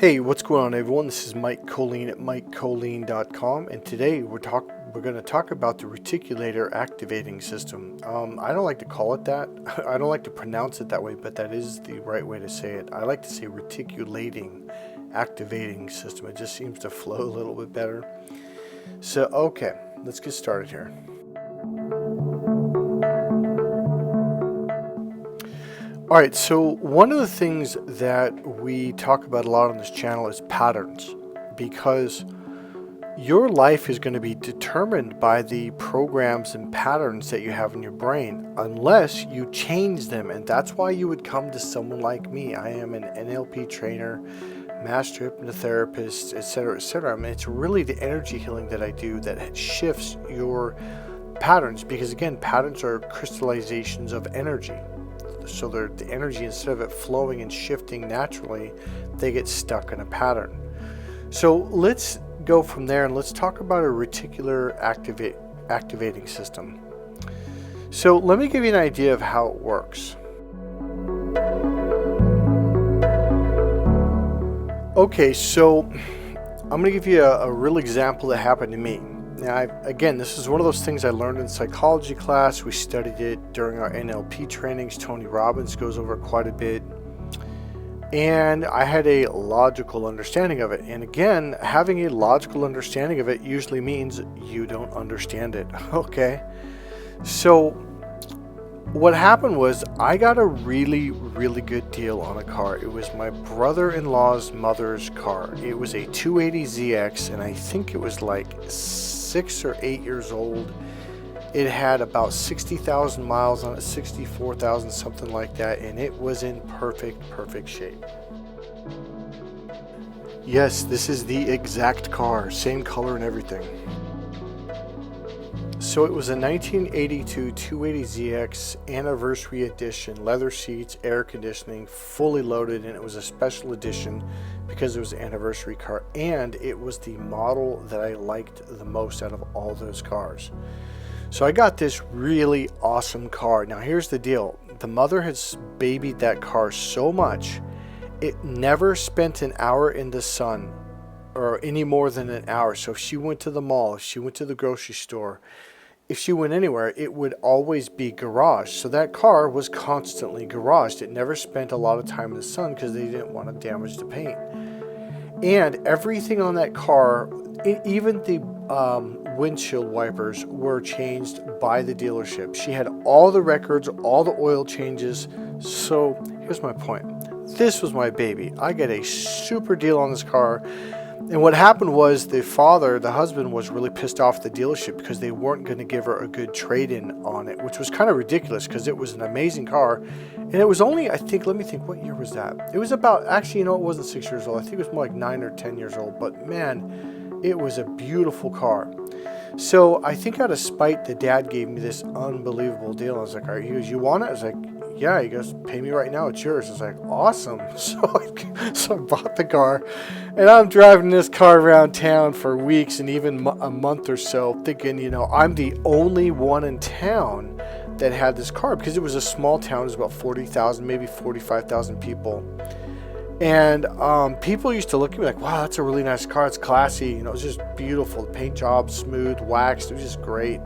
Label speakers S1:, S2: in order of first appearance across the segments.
S1: Hey, what's going on, everyone? This is Mike Colleen at MikeColleen.com, and today we're going to talk about the reticulator activating system. I don't like to call it that. I don't like to pronounce it that way, but that is the right way to say it. I like to say reticulating activating system. It just seems to flow a little bit better. So, okay, let's get started here. All right, so one of the things that we talk about a lot on this channel is patterns, because your life is going to be determined by the programs and patterns that you have in your brain unless you change them. And that's why you would come to someone like me. I am an NLP trainer, master hypnotherapist, etc., etc. I mean, it's really the energy healing that I do that shifts your patterns, because again, patterns are crystallizations of energy. So the energy, instead of it flowing and shifting naturally, they get stuck in a pattern. So let's go from there and let's talk about a reticular activating system. So let me give you an idea of how it works. Okay, so I'm going to give you a real example that happened to me. Now, again, this is one of those things I learned in psychology class. We studied it during our NLP trainings. Tony Robbins goes over it quite a bit. And I had a logical understanding of it. And again, having a logical understanding of it usually means you don't understand it. Okay? So what happened was I got a really, really good deal on a car. It was my brother-in-law's mother's car. It was a 280ZX, and I think it was like 6 or 8 years old. It had about 60,000 miles on it, 64,000, something like that, and it was in perfect shape. Yes, this is the exact car, same color and everything. So it was a 1982 280ZX anniversary edition, leather seats, air conditioning, fully loaded, and it was a special edition because it was an anniversary car, and it was the model that I liked the most out of all those cars. So I got this really awesome car. Now here's the deal. The mother has babied that car so much, it never spent an hour in the sun, or any more than an hour. So if she went to the mall, if she went to the grocery store, if she went anywhere, it would always be garaged. So that car was constantly garaged. It never spent a lot of time in the sun because they didn't want to damage the paint. And everything on that car, even the windshield wipers, were changed by the dealership. She had all the records, all the oil changes. So here's my point. This was my baby. I get a super deal on this car. And what happened was the husband, was really pissed off at the dealership because they weren't going to give her a good trade-in on it, which was kind of ridiculous because it was an amazing car. And it was only, let me think, what year was that? It was about, actually, it wasn't 6 years old. I think it was more like 9 or 10 years old. But man, it was a beautiful car. So I think out of spite, the dad gave me this unbelievable deal. I was like, all right, he goes, you want it? I was like, yeah. He goes, pay me right now, it's yours. I was like, awesome. So I bought the car, and I'm driving this car around town for weeks and even a month or so, thinking, I'm the only one in town that had this car, because it was a small town. It was about 40,000, maybe 45,000 people. And people used to look at me like, wow, that's a really nice car. It's classy. It was just beautiful. The paint job, smooth, waxed. It was just great.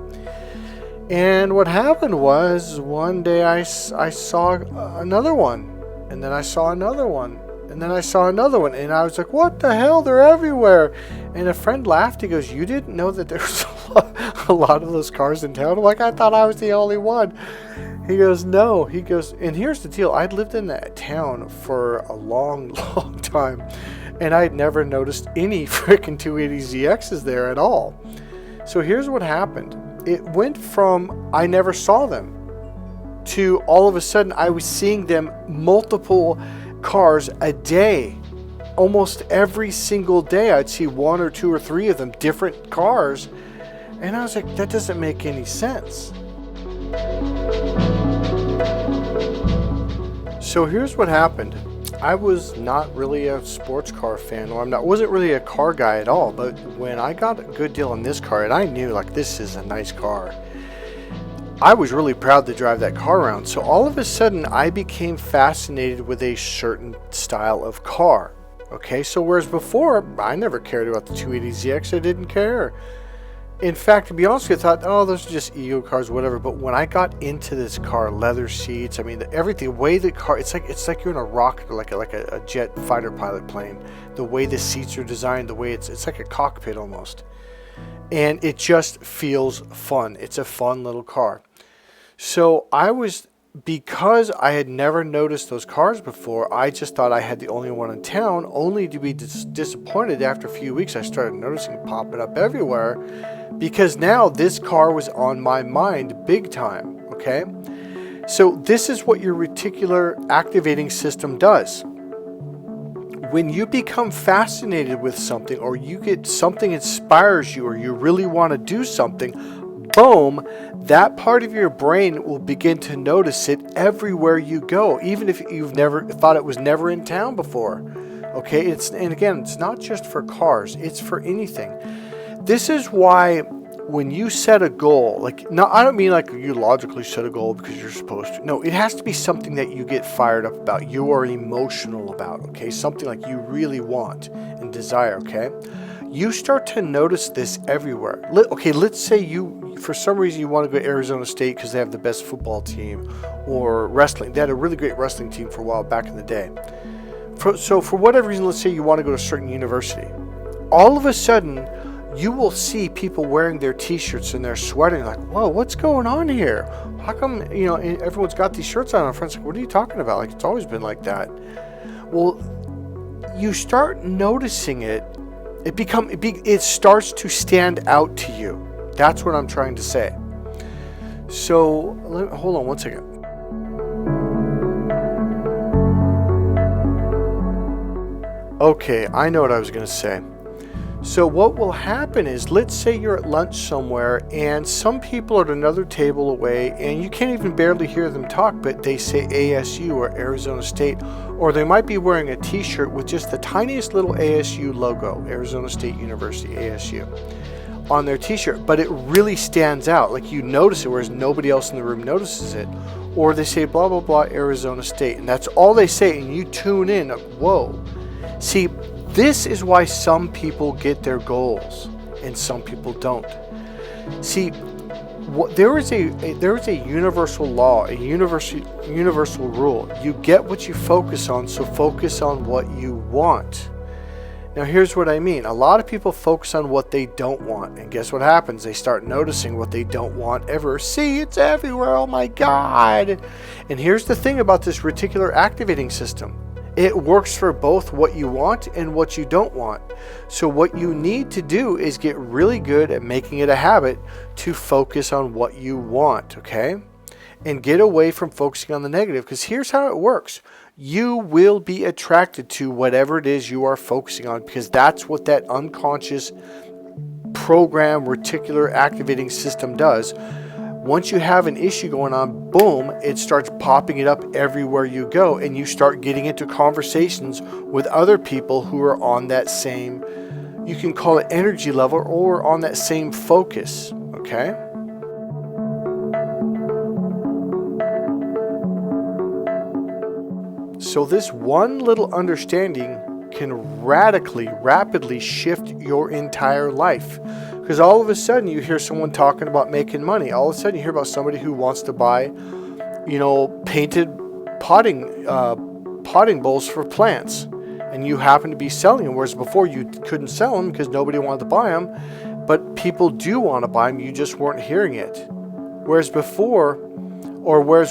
S1: And what happened was, one day I saw another one, and then I saw another one, and then I saw another one, and I was like, what the hell? They're everywhere. And a friend laughed. He goes, you didn't know that there was a lot of those cars in town? I'm like, I thought I was the only one. He goes, no. He goes, and here's the deal. I'd lived in that town for a long, long time, and I'd never noticed any freaking 280ZXs there at all. So here's what happened. It went from I never saw them to all of a sudden I was seeing them multiple cars a day. Almost every single day I'd see 1 or 2 or 3 of them, different cars. And I was like, that doesn't make any sense. So here's what happened. I was not really a sports car fan, or wasn't really a car guy at all, but when I got a good deal on this car, and I knew, like, this is a nice car, I was really proud to drive that car around. So all of a sudden, I became fascinated with a certain style of car. Okay, so whereas before, I never cared about the 280ZX, I didn't care. In fact, to be honest with you, I thought, oh, those are just ego cars, whatever. But when I got into this car, leather seats, I mean, everything, the way the car, it's like you're in a rocket, like a jet fighter pilot plane. The way the seats are designed, the way it's like a cockpit almost. And it just feels fun. It's a fun little car. So because I had never noticed those cars before, I just thought I had the only one in town, only to be disappointed after a few weeks. I started noticing it popping up everywhere, because now this car was on my mind big time, okay? So this is what your reticular activating system does. When you become fascinated with something, or you get something inspires you, or you really want to do something, boom, that part of your brain will begin to notice it everywhere you go, even if you've never thought it was never in town before. Okay, and again, it's not just for cars, it's for anything. This is why when you set a goal, like, no, I don't mean like you logically set a goal because you're supposed to. No, it has to be something that you get fired up about, you are emotional about, okay? Something like you really want and desire, okay? You start to notice this everywhere. Okay, let's say you, for some reason, you want to go to Arizona State because they have the best football team, or wrestling. They had a really great wrestling team for a while back in the day. So for whatever reason, let's say you want to go to a certain university. All of a sudden, you will see people wearing their t-shirts and they're sweating like, whoa, what's going on here? How come, everyone's got these shirts on? Our friends like, what are you talking about? Like, it's always been like that. Well, you start noticing it. It starts to stand out to you. That's what I'm trying to say. So, hold on one second. Okay, I know what I was going to say. So what will happen is, let's say you're at lunch somewhere and some people are at another table away and you can't even barely hear them talk, but they say ASU or Arizona State, or they might be wearing a t-shirt with just the tiniest little ASU logo, Arizona State University, ASU, on their t-shirt, but it really stands out, like you notice it, whereas nobody else in the room notices it. Or they say blah, blah, blah, Arizona State, and that's all they say, and you tune in, like, whoa. See, this is why some people get their goals and some people don't. See, there is a universal law, a universal rule. You get what you focus on, so focus on what you want. Now here's what I mean. A lot of people focus on what they don't want, and guess what happens? They start noticing what they don't want ever. See, it's everywhere, oh my God. And here's the thing about this reticular activating system. It works for both what you want and what you don't want. So what you need to do is get really good at making it a habit to focus on what you want, okay? And get away from focusing on the negative, because here's how it works. You will be attracted to whatever it is you are focusing on, because that's what that unconscious program reticular activating system does. Once you have an issue going on, boom, it starts popping it up everywhere you go, and you start getting into conversations with other people who are on that same, you can call it energy level, or on that same focus, okay? So this one little understanding can rapidly shift your entire life. Because all of a sudden you hear someone talking about making money. All of a sudden you hear about somebody who wants to buy, painted potting bowls for plants. And you happen to be selling them, whereas before you couldn't sell them because nobody wanted to buy them. But people do want to buy them, you just weren't hearing it. Whereas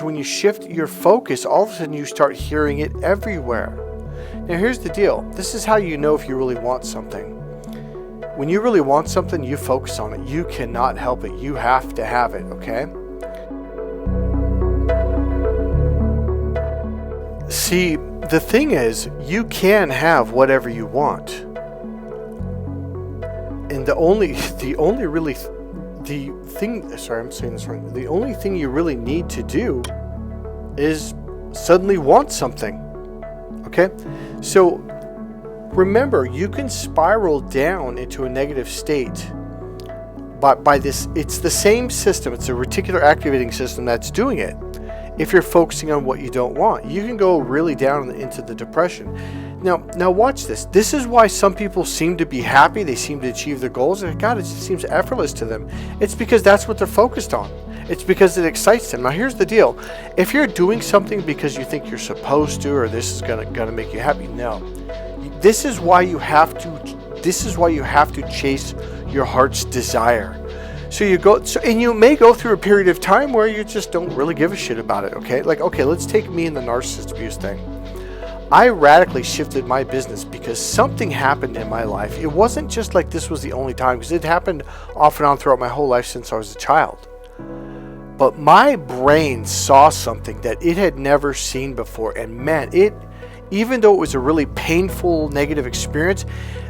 S1: when you shift your focus, all of a sudden you start hearing it everywhere. Now here's the deal. This is how you know if you really want something. When you really want something, you focus on it. You cannot help it. You have to have it, okay? See, the thing is, you can have whatever you want. And the only thing you really need to do is suddenly want something. Okay? So remember, you can spiral down into a negative state by this. It's the same system. It's a reticular activating system that's doing it. if you're focusing on what you don't want. You can go really down into the depression. Now watch this. This is why some people seem to be happy. They seem to achieve their goals. And God, it just seems effortless to them. It's because that's what they're focused on. It's because it excites them. Now here's the deal. If you're doing something because you think you're supposed to, or this is gonna make you happy, no. This is why you have to chase your heart's desire. So and you may go through a period of time where you just don't really give a shit about it, okay? Like, okay, let's take me and the narcissist abuse thing. I radically shifted my business because something happened in my life. It wasn't just like this was the only time, because it happened off and on throughout my whole life since I was a child. But my brain saw something that it had never seen before. And man, even though it was a really painful, negative experience,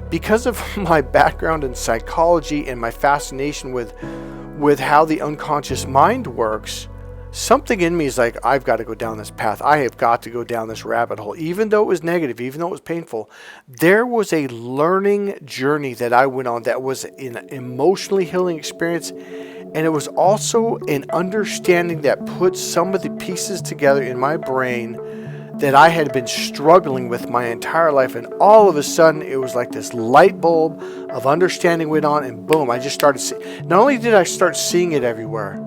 S1: because of my background in psychology and my fascination with how the unconscious mind works, something in me is like, I've got to go down this path. I have got to go down this rabbit hole. Even though it was negative, even though it was painful, there was a learning journey that I went on that was an emotionally healing experience. And it was also an understanding that put some of the pieces together in my brain that I had been struggling with my entire life. And all of a sudden, it was like this light bulb of understanding went on, and boom, I just started seeing. Not only did I start seeing it everywhere,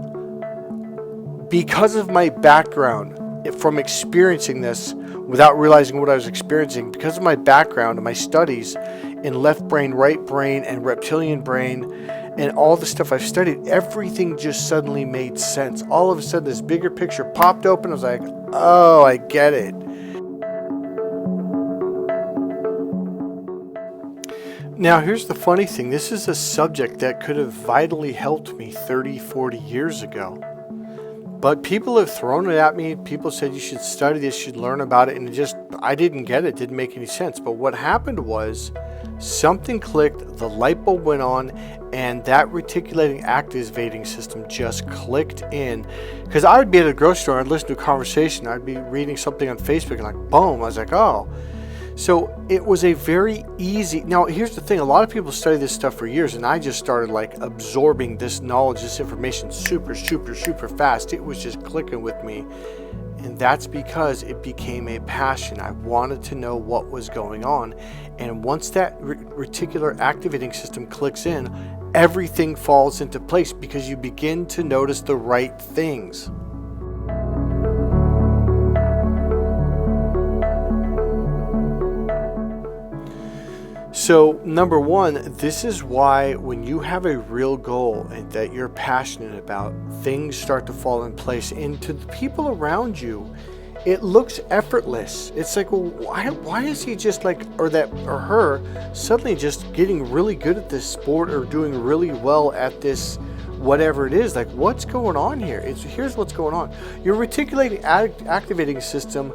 S1: because of my background from experiencing this without realizing what I was experiencing, because of my background and my studies in left brain, right brain, and reptilian brain, and all the stuff I've studied, everything just suddenly made sense. All of a sudden, this bigger picture popped open. I was like, oh, I get it. Now, here's the funny thing. This is a subject that could have vitally helped me 30, 40 years ago. But people have thrown it at me. People said you should study this, you should learn about it. And I didn't get it. It didn't make any sense. But what happened was something clicked, the light bulb went on, and that reticulating activating system just clicked in. Because I would be at a grocery store, I'd listen to a conversation, I'd be reading something on Facebook, and like, boom, I was like, oh. So it was a very easy. Now, here's the thing. A lot of people study this stuff for years, and I just started like absorbing this knowledge, this information super, super, super fast. It was just clicking with me. And that's because it became a passion. I wanted to know what was going on. And once that reticular activating system clicks in, everything falls into place because you begin to notice the right things. So, number one, this is why when you have a real goal and that you're passionate about, things start to fall in place. And to the people around you, it looks effortless. It's like, well, why is he just like, or her suddenly just getting really good at this sport or doing really well at this whatever it is? Like, what's going on here? Here's what's going on. Your reticulating activating system,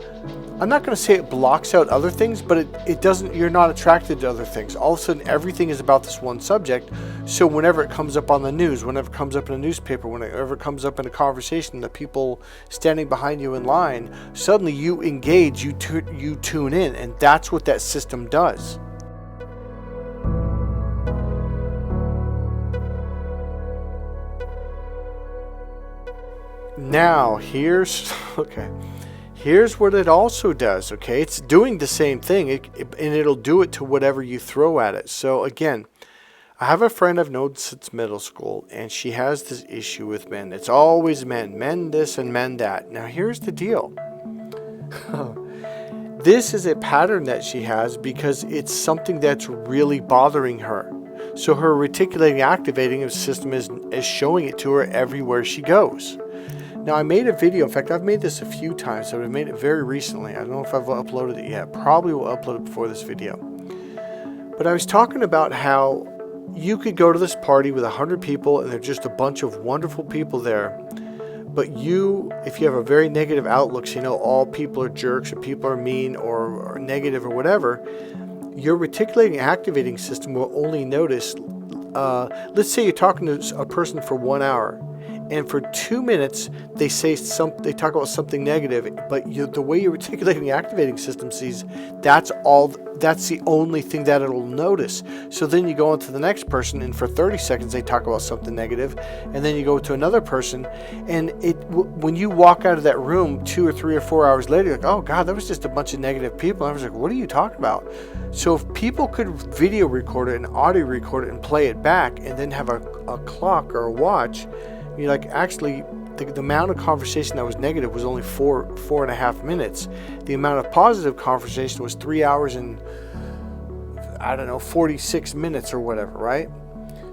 S1: I'm not going to say it blocks out other things, but it doesn't, you're not attracted to other things. All of a sudden, everything is about this one subject. So whenever it comes up on the news, whenever it comes up in a newspaper, whenever it comes up in a conversation, the people standing behind you in line, suddenly you engage, you tune in, and that's what that system does. Now, here's what it also does, okay? It's doing the same thing, and it'll do it to whatever you throw at it. So again, I have a friend I've known since middle school, and she has this issue with men. It's always men this and men that. Now, here's the deal. This is a pattern that she has because it's something that's really bothering her. So her reticulating activating system is showing it to her everywhere she goes. Now, I made a video. In fact, I've made this a few times, so I made it very recently. I don't know if I've uploaded it yet. Probably will upload it before this video. But I was talking about how you could go to this party with 100 people, and there's just a bunch of wonderful people there. But if you have a very negative outlook, so you know all people are jerks, or people are mean, or negative, or whatever, your reticulating activating system will only notice, let's say you're talking to a person for 1 hour, and for 2 minutes they talk about something negative, but the way you're articulating the activating system sees that's the only thing that it'll notice. So then you go on to the next person, and for 30 seconds they talk about something negative, and then you go to another person, and when you walk out of that room 2 or 3 or 4 hours later, you're like, oh God, that was just a bunch of negative people. And I was like, what are you talking about? So if people could video record it and audio record it and play it back, and then have a clock or a watch, you're like, actually, the amount of conversation that was negative was only 4.5 minutes. The amount of positive conversation was 3 hours and, I don't know, 46 minutes or whatever, right?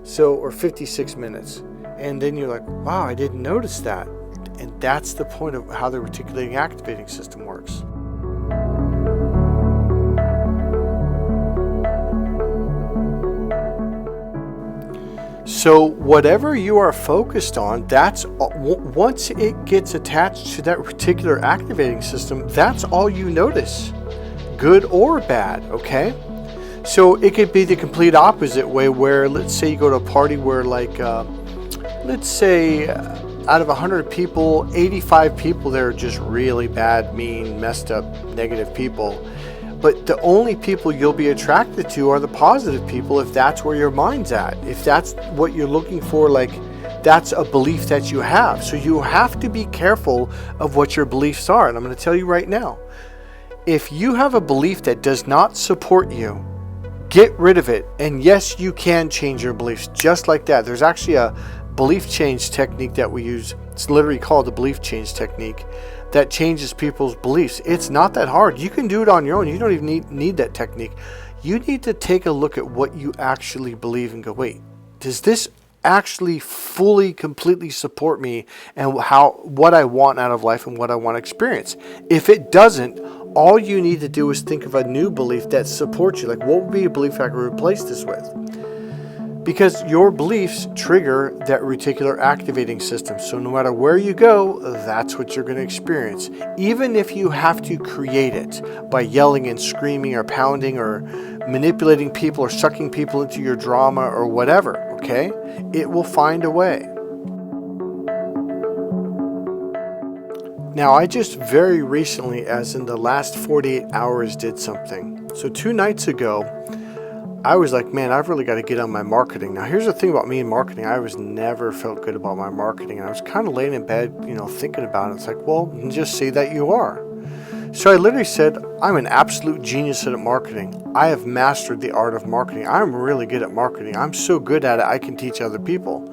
S1: So, or 56 minutes. And then you're like, wow, I didn't notice that. And that's the point of how the reticulating activating system works. So whatever you are focused on, that's once it gets attached to that reticular activating system, that's all you notice, good or bad, okay? So it could be the complete opposite way, where let's say you go to a party where, like, let's say out of 100 people, 85 people there are just really bad, mean, messed up, negative people. But the only people you'll be attracted to are the positive people, if that's where your mind's at. If that's what you're looking for, like, that's a belief that you have. So you have to be careful of what your beliefs are. And I'm going to tell you right now, if you have a belief that does not support you, get rid of it. And yes, you can change your beliefs just like that. There's actually a belief change technique that we use. It's literally called the belief change technique, that changes people's beliefs. It's not that hard. You can do it on your own. You don't even need that technique. You need to take a look at what you actually believe and go, wait, does this actually fully, completely support me and what I want out of life and what I want to experience? If it doesn't, all you need to do is think of a new belief that supports you. Like, what would be a belief I could replace this with? Because your beliefs trigger that reticular activating system. So no matter where you go, that's what you're going to experience. Even if you have to create it by yelling and screaming or pounding or manipulating people or sucking people into your drama or whatever, okay? It will find a way. Now, I just very recently, as in the last 48 hours, did something. So 2 nights ago, I was like, man, I've really got to get on my marketing. Now, here's the thing about me and marketing. I was never felt good about my marketing. And I was kind of laying in bed, thinking about it. It's like, well, just say that you are. So I literally said, I'm an absolute genius at marketing. I have mastered the art of marketing. I'm really good at marketing. I'm so good at it, I can teach other people.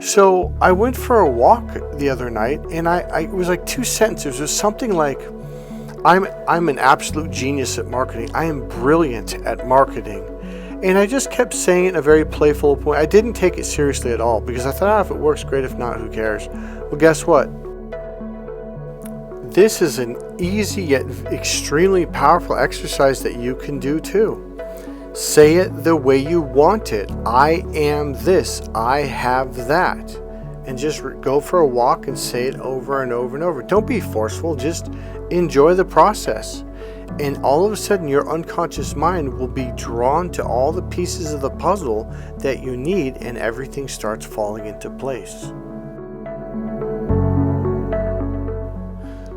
S1: So I went for a walk the other night, and it was like 2 sentences. It was something like, I'm an absolute genius at marketing. I am brilliant at marketing. And I just kept saying it in a very playful point. I didn't take it seriously at all, because I thought, if it works, great. If not, who cares? Well, guess what? This is an easy yet extremely powerful exercise that you can do too. Say it the way you want it. I am this. I have that. And just go for a walk and say it over and over and over. Don't be forceful. Just enjoy the process. And all of a sudden, your unconscious mind will be drawn to all the pieces of the puzzle that you need, and everything starts falling into place.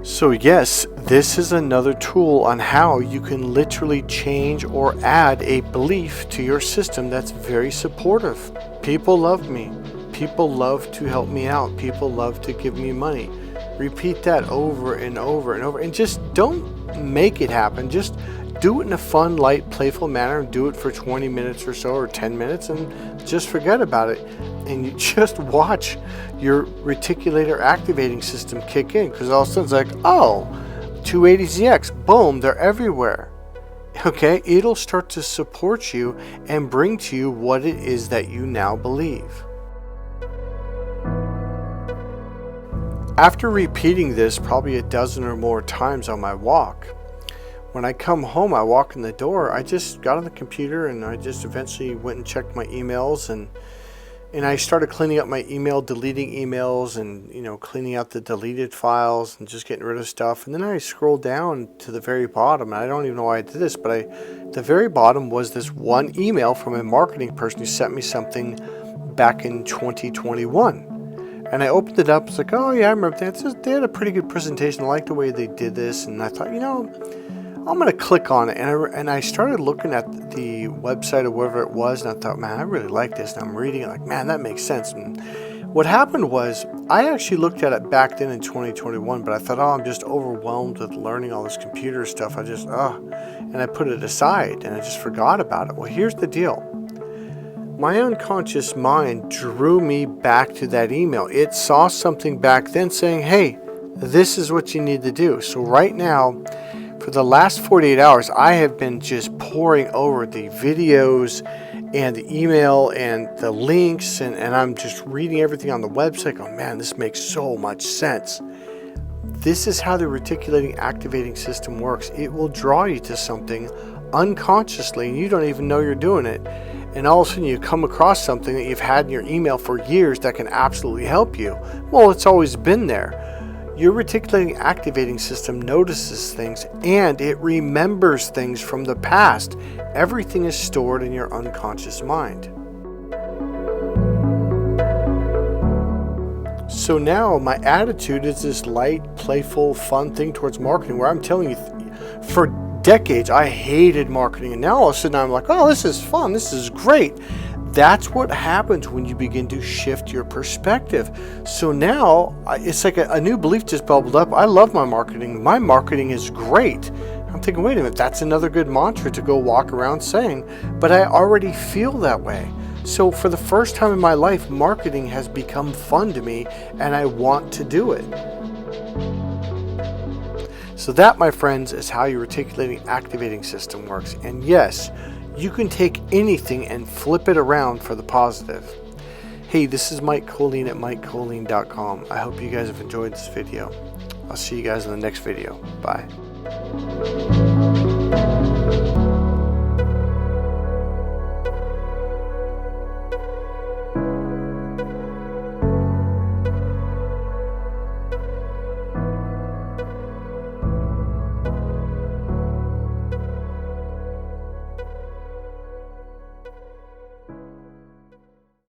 S1: So yes, this is another tool on how you can literally change or add a belief to your system that's very supportive. People love me. People love to help me out. People love to give me money. Repeat that over and over and over. And just don't make it happen. Just do it in a fun, light, playful manner. Do it for 20 minutes or so, or 10 minutes, and just forget about it. And you just watch your reticulator activating system kick in, because all of a sudden it's like, oh, 280ZX, boom, they're everywhere. Okay, it'll start to support you and bring to you what it is that you now believe. After repeating this probably a dozen or more times on my walk, when I come home, I walk in the door, I just got on the computer and I just eventually went and checked my emails, and I started cleaning up my email, deleting emails, and cleaning out the deleted files and just getting rid of stuff. And then I scrolled down to the very bottom, and I don't even know why I did this, but the very bottom was this one email from a marketing person who sent me something back in 2021. And I opened it up. It's like, oh yeah, I remember that. They had a pretty good presentation. I like the way they did this. And I thought, I'm going to click on it. And I started looking at the website or whatever it was. And I thought, man, I really like this. And I'm reading it like, man, that makes sense. And what happened was I actually looked at it back then in 2021. But I thought, I'm just overwhelmed with learning all this computer stuff. And I put it aside and I just forgot about it. Well, here's the deal. My unconscious mind drew me back to that email. It saw something back then saying, hey, this is what you need to do. So right now, for the last 48 hours, I have been just poring over the videos and the email and the links, and I'm just reading everything on the website. Oh man, this makes so much sense. This is how the reticulating activating system works. It will draw you to something unconsciously, and you don't even know you're doing it. And all of a sudden you come across something that you've had in your email for years that can absolutely help you. Well, it's always been there. Your reticulating activating system notices things and it remembers things from the past. Everything is stored in your unconscious mind. So now my attitude is this light, playful, fun thing towards marketing where I'm telling you, for decades I hated marketing, and now all of a sudden I'm like, oh, this is fun, this is great. That's what happens when you begin to shift your perspective. So now it's like a new belief just bubbled up. I love my marketing. My marketing is great. I'm thinking, wait a minute, that's another good mantra to go walk around saying, but I already feel that way. So for the first time in my life, marketing has become fun to me and I want to do it. So that, my friends, is how your reticulating activating system works. And yes, you can take anything and flip it around for the positive. Hey, this is Mike Colleen at MikeColleen.com. I hope you guys have enjoyed this video. I'll see you guys in the next video. Bye.